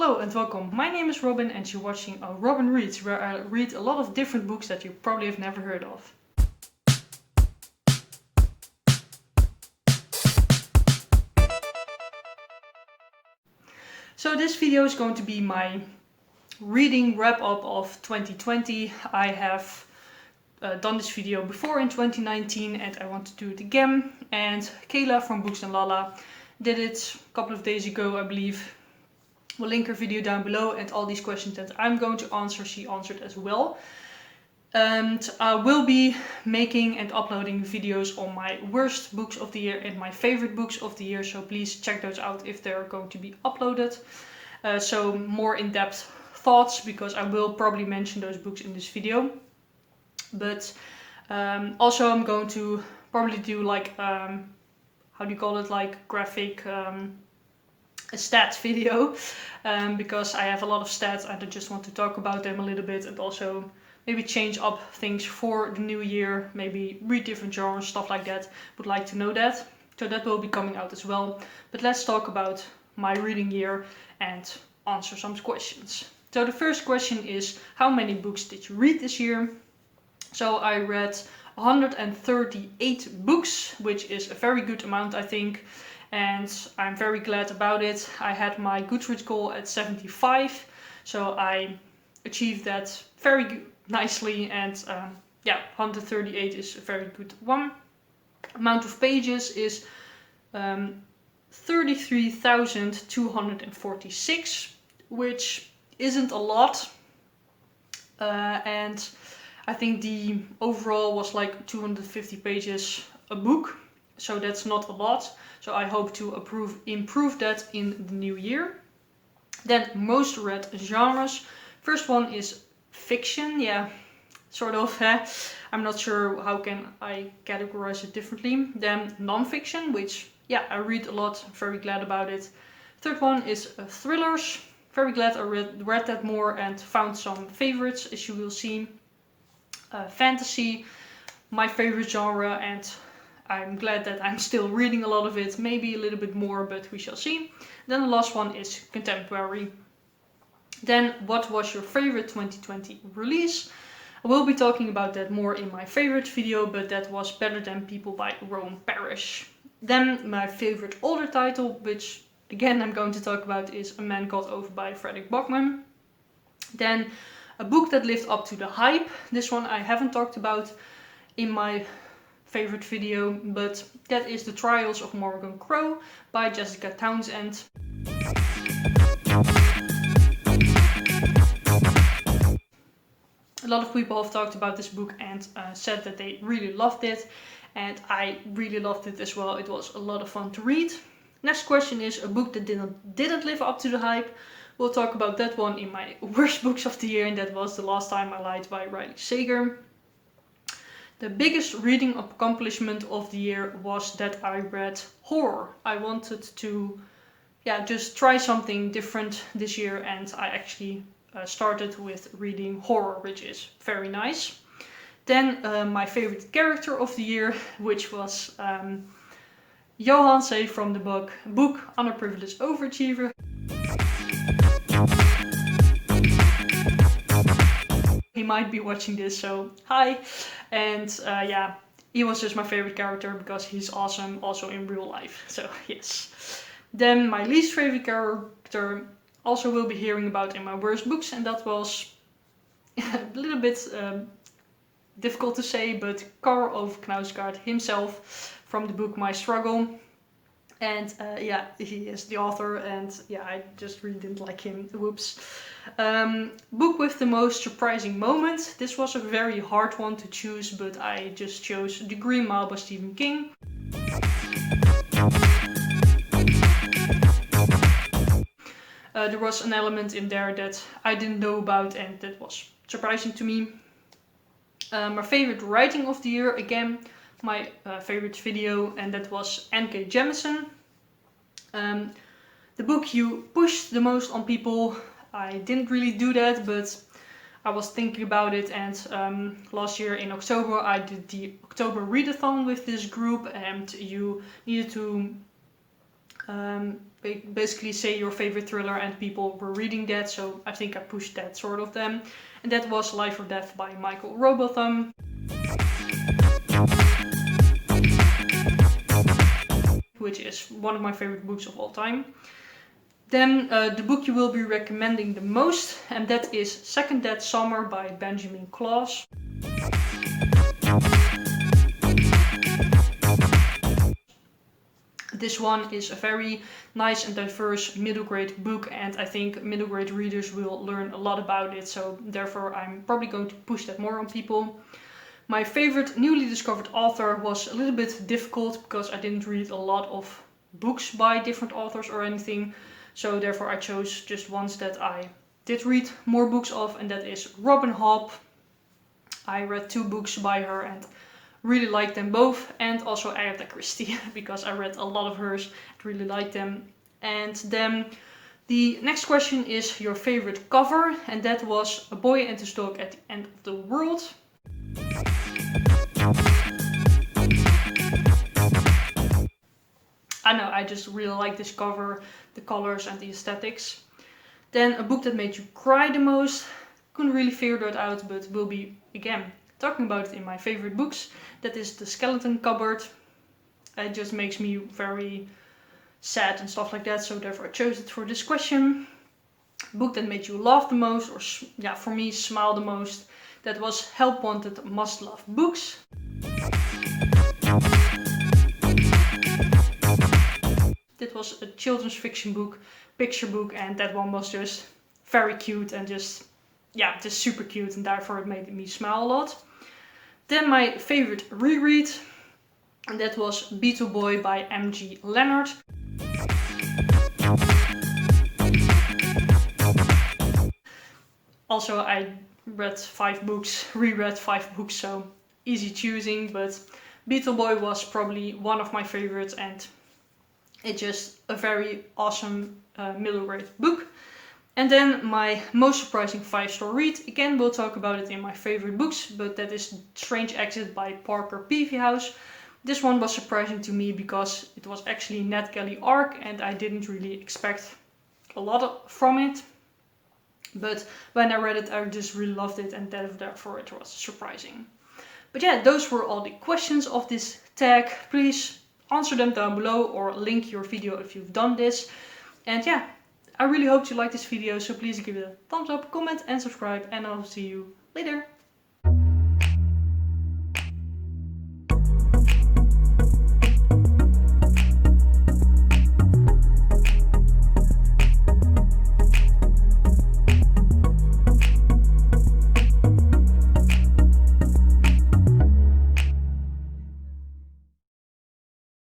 Hello and welcome. My name is Robin and you're watching Robin Reads, where I read a lot of different books that you probably have never heard of. So this video is going to be my reading wrap up of 2020. I have done this video before in 2019 and I want to do it again. And Kayla from Books and Lala did it a couple of days ago, I believe. We'll link her video down below, and all these questions that I'm going to answer, she answered as well. And I will be making and uploading videos on my worst books of the year and my favorite books of the year, so please check those out if they're going to be uploaded. So more in-depth thoughts, because I will probably mention those books in this video. But also I'm going to probably do like, how do you call it, like graphic... a stats video, because I have a lot of stats and I just want to talk about them a little bit, and also maybe change up things for the new year, maybe read different genres, stuff like that. Would like to know that, so that will be coming out as well. But let's talk about my reading year and answer some questions. So the first question is, how many books did you read this year? So I read 138 books, which is a very good amount, I think. And I'm very glad about it. I had my Goodreads goal at 75, so I achieved that very nicely, and yeah, 138 is a very good one. Amount of pages is 33,246, which isn't a lot, and I think the overall was like 250 pages a book, so that's not a lot. So I hope to improve that in the new year. Then most read genres. First one is fiction. Yeah, sort of. I'm not sure how can I categorize it differently. Then non-fiction, which yeah, I read a lot. Very glad about it. Third one is thrillers. Very glad I read that more and found some favorites, as you will see. Fantasy, my favorite genre, and I'm glad that I'm still reading a lot of it, maybe a little bit more, but we shall see. Then the last one is contemporary. Then, what was your favorite 2020 release? I will be talking about that more in my favorite video, but that was Better Than People by Rome Parrish. Then my favorite older title, which again I'm going to talk about, is A Man Got Over by Frederick Bachman. Then a book that lived up to the hype. This one I haven't talked about in my favorite video, but that is The Trials of Morgan Crow by Jessica Townsend. A lot of people have talked about this book and said that they really loved it, and I really loved it as well. It was a lot of fun to read. Next question is a book that didn't live up to the hype. We'll talk about that one in my worst books of the year, and that was The Last Time I Lied by Riley Sager. The biggest reading accomplishment of the year was that I read horror. I wanted to just try something different this year, and I actually started with reading horror, which is very nice. Then my favorite character of the year, which was Johan Say from the book Underprivileged Overachiever. He might be watching this, so hi. And yeah, he was just my favorite character because he's awesome also in real life, so yes. Then my least favorite character also will be hearing about in my worst books, and that was a little bit difficult to say, but Karl Ove Knausgaard himself from the book My Struggle. And yeah, he is the author, and yeah, I just really didn't like him. Whoops. Book with the most surprising moment. This was a very hard one to choose, but I just chose The Green Mile by Stephen King. There was an element in there that I didn't know about, and that was surprising to me. My favorite writing of the year, again, my favorite video, and that was N.K. Jemisin. The book you pushed the most on people. I didn't really do that, but I was thinking about it, and last year in October I did the October readathon with this group, and you needed to Basically say your favorite thriller and people were reading that, so I think I pushed that sort of them. And that was Life or Death by Michael Robotham. Which is one of my favorite books of all time. Then the book you will be recommending the most, and that is Second Dead Summer by Benjamin Claus. This one is a very nice and diverse middle grade book, and I think middle grade readers will learn a lot about it, so therefore I'm probably going to push that more on people. My favorite newly discovered author was a little bit difficult because I didn't read a lot of books by different authors or anything, so therefore I chose just ones that I did read more books of, and that is Robin Hobb. I read 2 books by her and really liked them both, and also Agatha Christie because I read a lot of hers and really liked them. And then the next question is your favorite cover, and that was A Boy and His Dog at the End of the World. I know, I just really like this cover, the colors and the aesthetics. Then a book that made you cry the most. Couldn't really figure that out, but will be again talking about it in my favorite books. That is The Skeleton Cupboard. It just makes me very sad and stuff like that, so therefore I chose it for this question. Book that made you laugh the most, or yeah, for me smile the most. That was Help Wanted Must Love Books. This was a children's fiction book, picture book, and that one was just very cute and just super cute, and therefore it made me smile a lot. Then my favorite reread, and that was Beetle Boy by M.G. Leonard. Also, I read 5 books, reread 5 books, so easy choosing, but Beetle Boy was probably one of my favorites, and it's just a very awesome middle grade book. And then my most surprising 5-star read, again we'll talk about it in my favorite books, but that is Strange Exit by Parker Peavyhouse. This one was surprising to me because it was actually Ned Kelly arc, and I didn't really expect a lot from it. But when I read it, I just really loved it, and therefore it was surprising. But yeah, those were all the questions of this tag. Please answer them down below or link your video if you've done this. And yeah, I really hope you liked this video, so please give it a thumbs up, comment and subscribe, and I'll see you later.